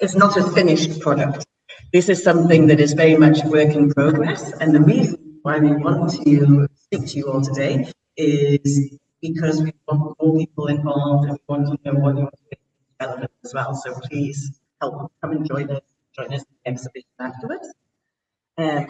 is not a finished product. This is something that is very much work in progress, and the reason why we want to speak to you all today is because we want more people involved and we want to know what you're doing relevant as well. So please help come and join us in the exhibition afterwards. A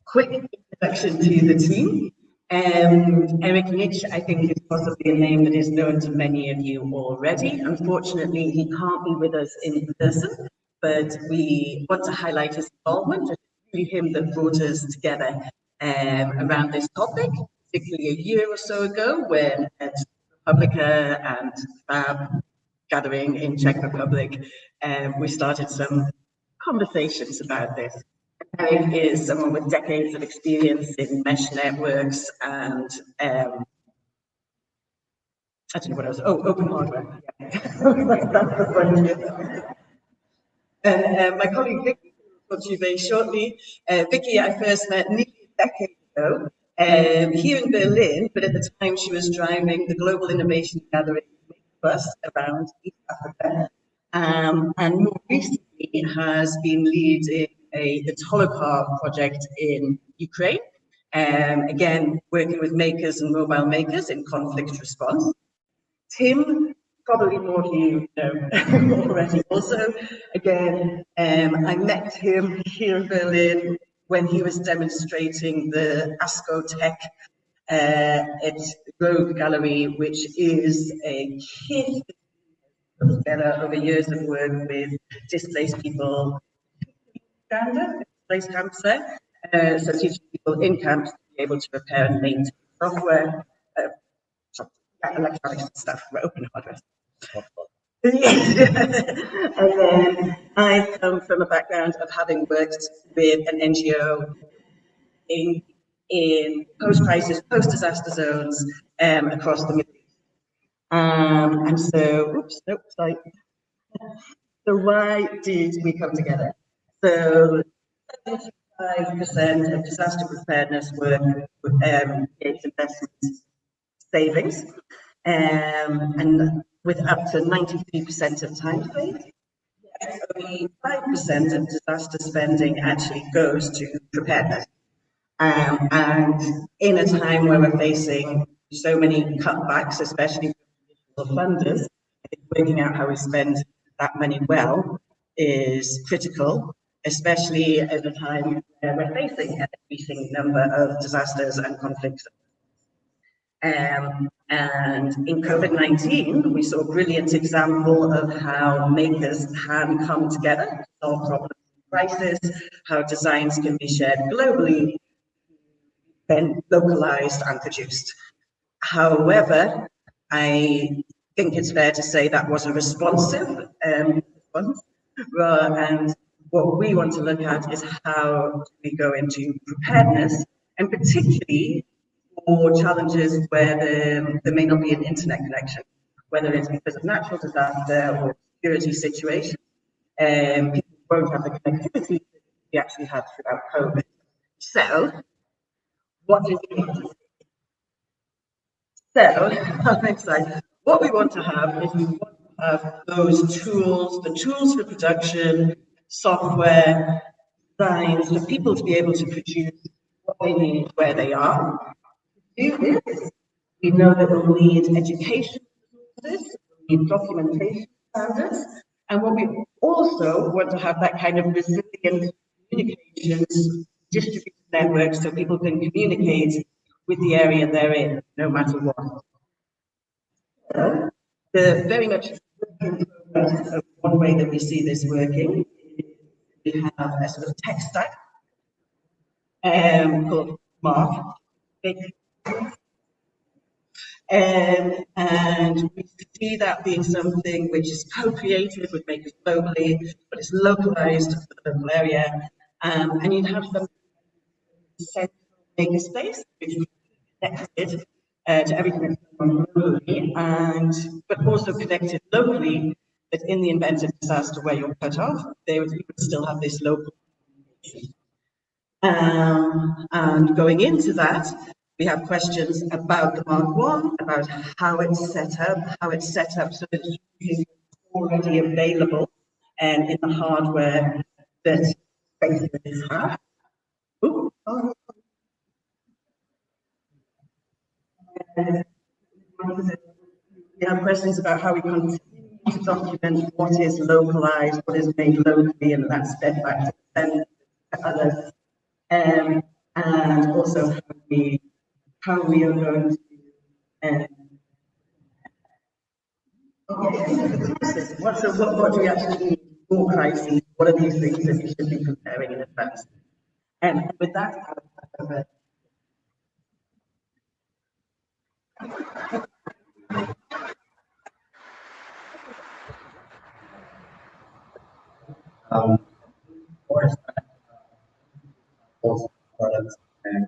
quick introduction to the team. Eric Nitsch, I think, is possibly a name that is known to many of you already. Unfortunately, he can't be with us in person, but we want to highlight his involvement. It's really him that brought us together around this topic, particularly a year or so ago when at Republica and Fab gathering in Czech Republic, we started some conversations about this. Eric is someone with decades of experience in mesh networks and I don't know what else. Oh, open hardware. Yeah. That's the one. And my colleague Vicky will talk to you very shortly. Vicky, I first met nearly a decade ago here in Berlin, but at the time she was driving the Global Innovation Gathering bus around East Africa, and more recently has been leading the Tolokar project in Ukraine. Again, working with makers and mobile makers in conflict response. Timm, probably more of you know already also. Again, I met him here in Berlin when he was demonstrating the ASCO Tech at Rogue Gallery, which is a kit together over years of work with displaced people, displaced camps there. So teaching people in camps to be able to repair and maintain software, electronic stuff, open hardware. And then I come from a background of having worked with an NGO in post-crisis, post-disaster zones across the Middle East. And so, oops, nope, sorry. So why did we come together? So 75% of disaster preparedness work is investment savings, and with up to 93% of time saved. Only 5% of disaster spending actually goes to preparedness. And in a time where we're facing so many cutbacks, especially for funders, I think working out how we spend that money well is critical, especially at a time where we're facing an increasing number of disasters and conflicts. And in COVID-19, we saw a brilliant example of how makers can come together to solve problems in crisis, how designs can be shared globally, then localized and produced. However, I think it's fair to say that was a responsive response. And what we want to look at is how we go into preparedness, and particularly for challenges where there may not be an internet connection, whether it's because of natural disaster or security situation. People won't have the connectivity that we actually had throughout COVID. So, what do we want to see? So, next slide. What we want to have is we want to have those tools, the tools for production, software, designs, for people to be able to produce what they need where they are. To do this, we know that we'll need education resources, we'll need documentation standards, and what we also want to have that kind of resilient communications, distributed networks so people can communicate with the area they're in, no matter what. So, the very much one way that we see this working is we have a sort of tech stack called MARC. And we see that being something which is co-created with makers globally, but it's localized for the local area. And you'd have some central maker space, which is connected to everything that's going on globally, but also connected locally, that in the event of disaster where you're cut off, you would still have this local communication. And going into that, we have questions about the Mark I, about how it's set up so that it's already available in the hardware that spaces have. Ooh, oh. We have questions about how we continue to document what is localized, what is made locally, and that's fed back to the others. And also how we are going to what do we actually need for crises? What are these things that we should be preparing in advance? And with that, I'll over. Of course, also products and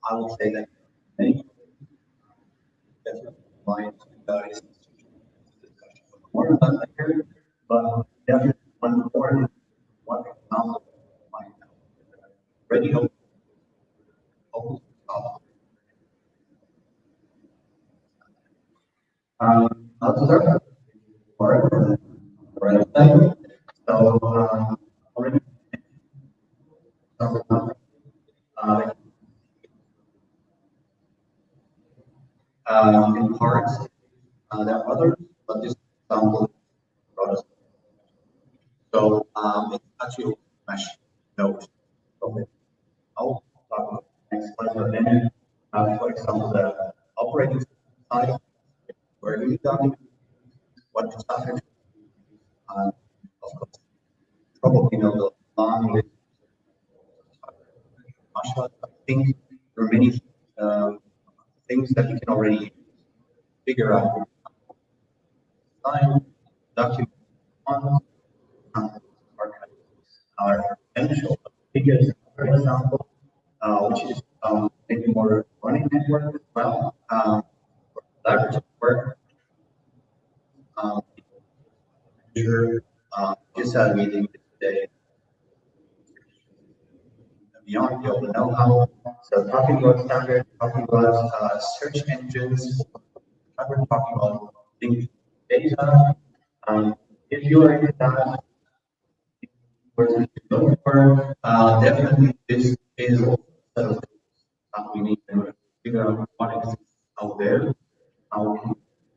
I would say that many definitely clients and guys more about later, but definitely one more one example of already open I'll start for right. So already in parts there are others, but this example brought. So it's actually mesh node. Okay. I'll talk about the next slide, but then for example the operating system side where we document what the software of course probably know the long list. I think there are many things that you can already figure out. Design, document on our potential biggest, for example, which is maybe more running network as well, for collaborative work. Sure, just had a meeting today beyond the open know-how. So talking about standards, talking about search engines, we're talking about linked data. If you are in that, person to look for, definitely this is a set of things we need to figure out what exists out there, how we can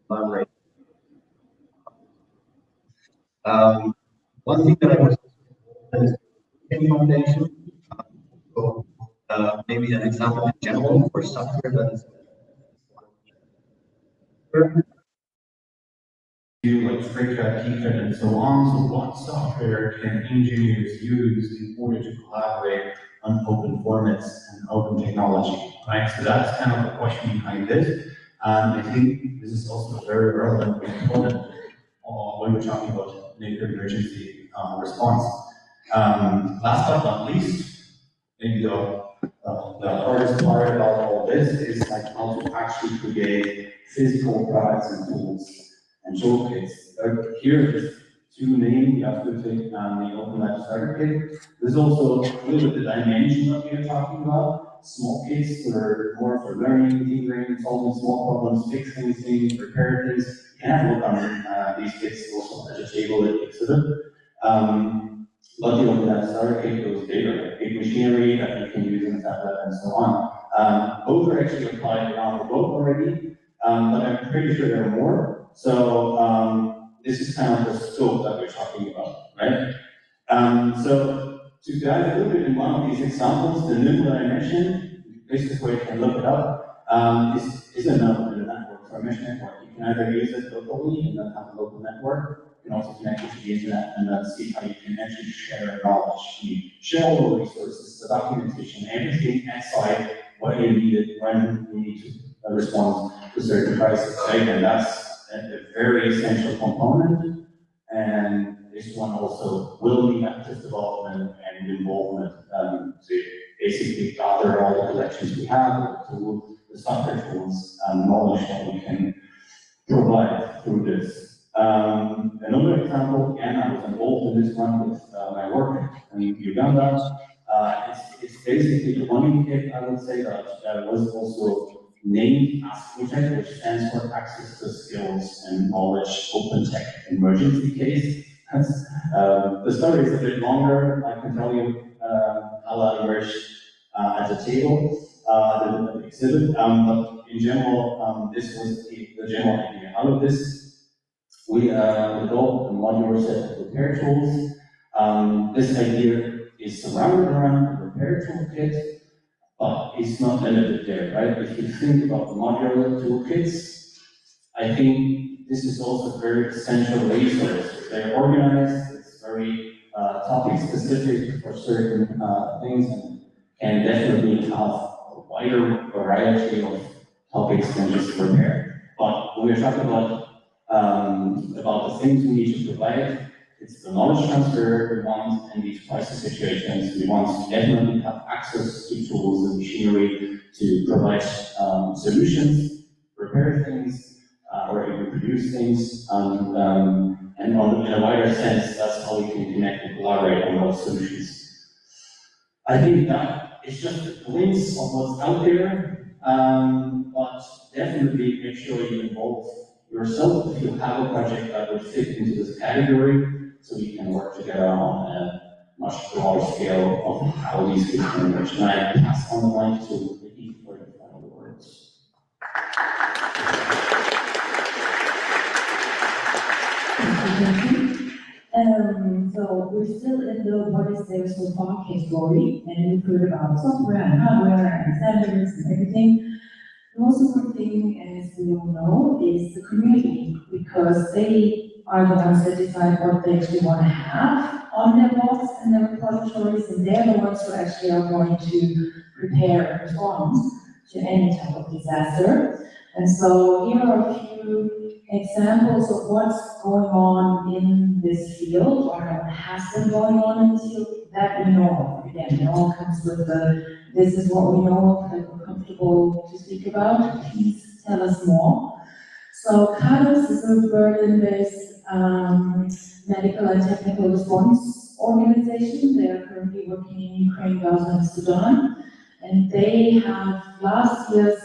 collaborate. One thing that I was in foundation, so maybe an example in general for software that is like Straight T-Fit and so on. So what software can engineers use in order to collaborate on open formats and open technology, right? So that's kind of the question behind this. And I think this is also a very relevant component when we're talking about nuclear emergency response. Last but not least, maybe the hardest part about all this is like how to actually create physical products and tools and toolkits. Here, just two names, the Absolute and the Open Lab Starter Kit. There's also a little bit the dimension that we are talking about. Small kits that are more for learning, tinkering, solving small problems, fixing things, repair things. You can have a look on these kits also at the table that exhibit. But the Open Lab Starter Kit goes bigger, like big machinery that you can use in a tablet and so on. Both are actually applied around the globe already, but I'm pretty sure there are more. So this is kind of the scope that we're talking about, right? So to dive a little bit in one of these examples, the NIM that I mentioned, this is where you can look it up, is a node in a network for a mesh network. You can either use it locally and then have a local network. You can also connect it to the internet and then see how you can actually share knowledge. You share all the resources, the documentation, everything outside what you needed when you need to respond to certain crises, right? And that's a very essential component. And this one also will need active development and involvement to basically gather all the collections we have, to the software tools and knowledge that we can provide through this. Another example, again, I was involved in this one with my work in Uganda. It's basically the running kit, I would say, that was also named ASK project, which stands for Access to Skills and Knowledge Open Tech Emergency Case. The story is a bit longer. I can tell you how that emerged at the table, the exhibit, but in general, this was the general idea. Out of this, we developed a modular set of repair tools. This idea is surrounded around the repair toolkit, but it's not limited there, right? If you think about the modular toolkits, I think this is also a very essential resource. It's very organized, it's very topic specific for certain things, and can definitely have a wider variety of topics than just repair. But when we're talking about the things we need to provide, it's the knowledge transfer we want in these crisis situations. We want to definitely have access to tools and machinery to provide solutions, repair things, or even produce things. And in a wider sense, that's how we can connect and collaborate on those solutions. I think that it's just a glimpse of what's out there, but definitely make sure you involve yourself if you have a project that would fit into this category, so we can work together on a much broader scale of how these things can emerge. And I pass on the mic to Vicky for the final words. So we're still in the what is there so far category, and we've heard about software and hardware and standards and everything. The most important thing, as we all know, is the community, because they are the ones that decide what they actually want to have on their box and their repositories, and they're the ones who actually are going to prepare and respond to any type of disaster. And so here are a few examples of what's going on in this field, or what has been going on in this field that we know of. Again, it all comes with the, this is what we know of, that we're comfortable to speak about. Please tell us more. So CADOS is a Berlin-based medical and technical response organization. They are currently working in Ukraine, Gaza, and Sudan. And they have last year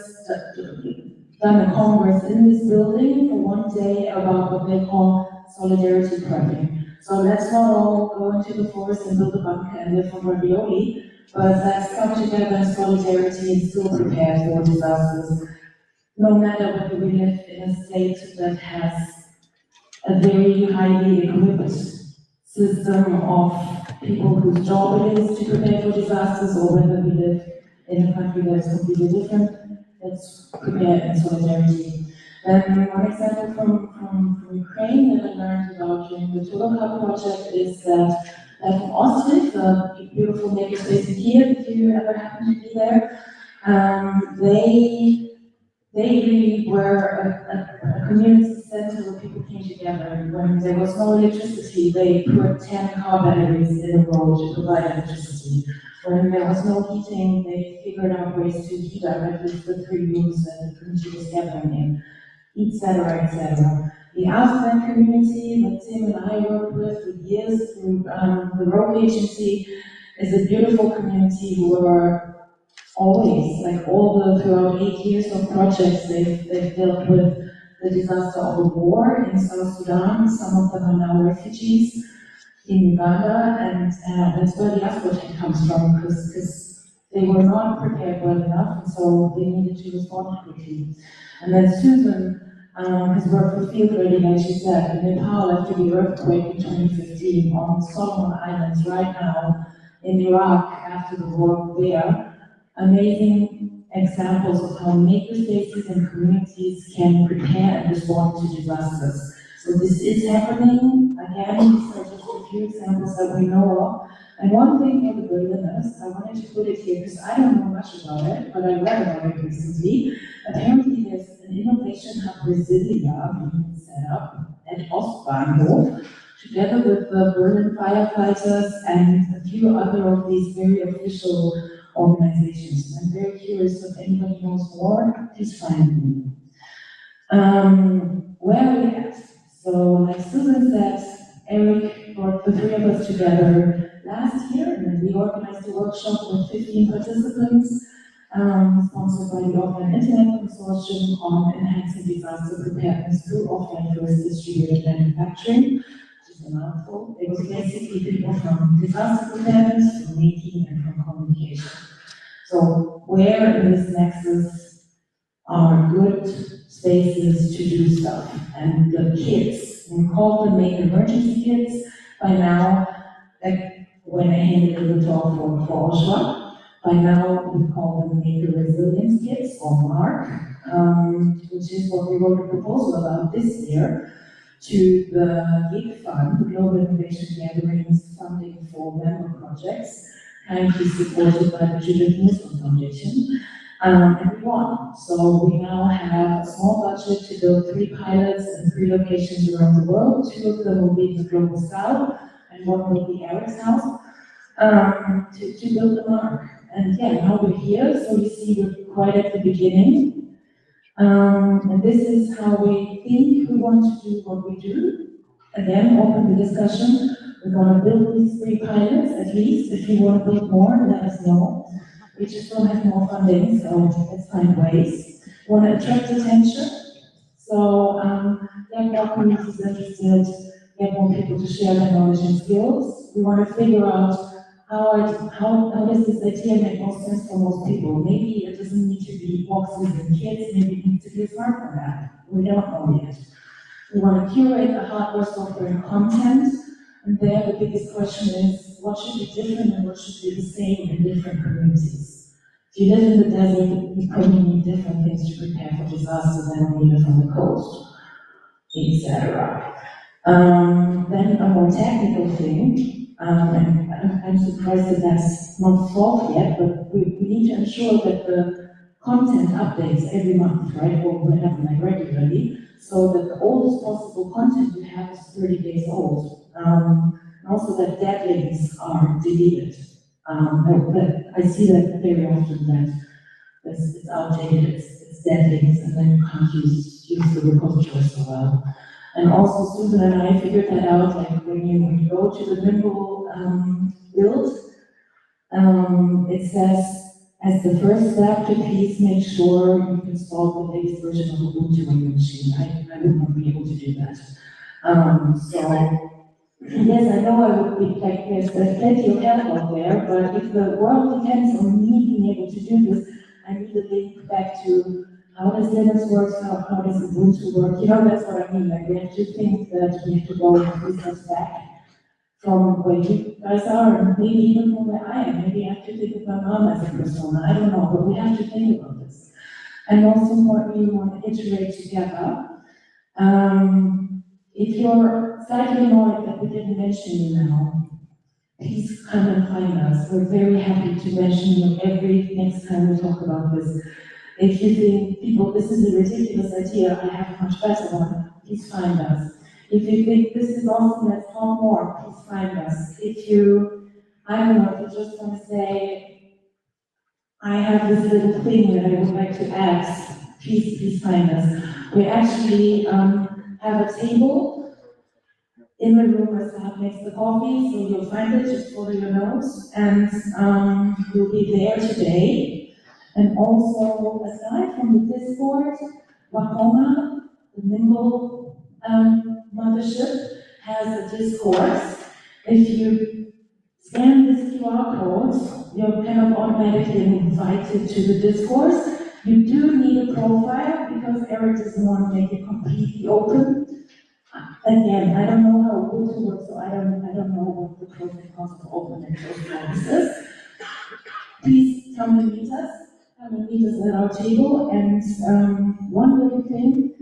done a congress in this building for one day about what they call solidarity prepping. So let's not all go into the forest and build a bunker and live on ravioli, but let's come together in solidarity and still prepare for disasters. No matter whether we live in a state that has a very highly equipped system of people whose job it is to prepare for disasters, or whether we live in a country that is completely different, let's prepare in solidarity. One example from Ukraine that I learned about during the Toloka project is that from Ostrov, a beautiful makerspace in Kiev, if you ever happen to be there, they really were a community center where people came together. When there was no electricity, they put 10 car batteries in a row to provide electricity. When there was no heating, they figured out ways to heat directly the 3 rooms that the community was gathering in, etc., etc. The Ausland community that Tim and I worked with for years through the road agency is a beautiful community who are always, like throughout 8 years of projects, they've dealt with the disaster of the war in South Sudan. Some of them are now refugees in Uganda, and that's where the Asperger comes from, because they were not prepared well enough, and so they needed to respond quickly. And then Susan has worked for Field Ready, like she said, in Nepal after the earthquake in 2015, on Solomon Islands right now, in Iraq after the war there. Amazing examples of how makerspaces and communities can prepare and respond to disasters. So this is happening. Again, these are just a few examples that we know of. And one thing for the Berliners, I wanted to put it here because I don't know much about it, but I read about it recently. Apparently there's an innovation hub Brasilia being set up at Ostbahnhof, together with the Berlin firefighters and a few other of these very official organizations. I'm very curious if anybody knows more, please find me. Where are we at? So, like Susan said, Eric brought the 3 of us together last year, and we organized a workshop with 15 participants sponsored by the Offline Internet Consortium on enhancing disaster preparedness through offline first distributed manufacturing, which is a mouthful. It was basically people from disaster preparedness, from making, and from communication. So where in this nexus are good spaces to do stuff? And the kits, we call them Make Emergency Kits. By now, like when I handed the talk for Oshawa, by now we call them Make Resilience Kits, or MARC, which is what we wrote a proposal about this year to the GIG Fund, the Global Innovation Gatherings funding for member projects, kindly supported by the Judith Newsom Foundation. And we won. So we now have a small budget to build 3 pilots in 3 locations around the world. 2 of them will be in the Global South, and 1 will be Eric's house, to build the MARC. And yeah, now we're here, so you see we're quite at the beginning. And this is how we think we want to do what we do. Again, open the discussion. We're going to build these 3 pilots at least. If you want to build more, let us know. We just don't have more funding, so let's find ways. We want to attract attention. So, get more communities interested, get more people to share their knowledge and skills. We want to figure out how does this idea make more sense for most people? Maybe it doesn't need to be boxes and kits, maybe it needs to be a smartphone app. We don't know yet. We want to curate the hardware, software, and content. And there the biggest question is, what should be different and what should be the same in different communities? If you live in the desert, you probably need different things to prepare for disaster than when you live on the coast, etc. Then a more technical thing, and I'm surprised that that's not solved yet, but we need to ensure that the content updates every month, right? Or we have them like regularly, so that the oldest possible content you have is 30 days old. And also that dead links are deleted. But I see that very often that it's outdated, it's dead links, and then you can't use the repository so well. And also Susan and I figured that out, like when you go to the Nimble build, it says, as the first step, to please make sure you install the latest version of Ubuntu on your machine. I would not be able to do that. Yes, I know I would be like, there's plenty of help out there, but if the world depends on me being able to do this, I need a link back to how does Linux work, how does Ubuntu work? You know, that's what I mean. Like, we have to think that we have to go and research back from where you guys are, and maybe even from where I am. Maybe I have to think of my mom as a persona, I don't know, but we have to think about this. And most importantly, we want to iterate together. If you're slightly annoyed that we didn't mention you now, please come and find us. We're very happy to mention you every next time we talk about this. If you think, people, this is a ridiculous idea, I have a much better one, please find us. If you think this is awesome, let's talk more, please find us. If you, I don't know, if you just want to say, I have this little thing that I would like to ask, please find us. We actually have a table in the room as next to the coffee, so you'll find it, just follow your notes, and we'll be there today. And also, aside from the Discord, Wahoma, the Nimble mothership, has a Discourse. If you scan this QR code, you're kind of automatically invited to the Discourse. You do need a profile because Eric doesn't want to make it completely open. Again, I don't know how Ubuntu works, so I don't know what the pros and cons of open and closed services. Please come and meet us. Come and meet us at our table. And one little thing,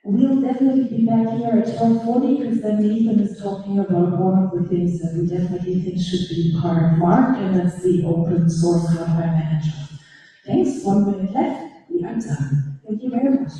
we'll definitely be back here at 12:40 because then Nathan is talking about one of the things that we definitely think should be part of MARC, and that's the open source hardware manager. Thanks, 1 minute left, we are done. Thank you very much.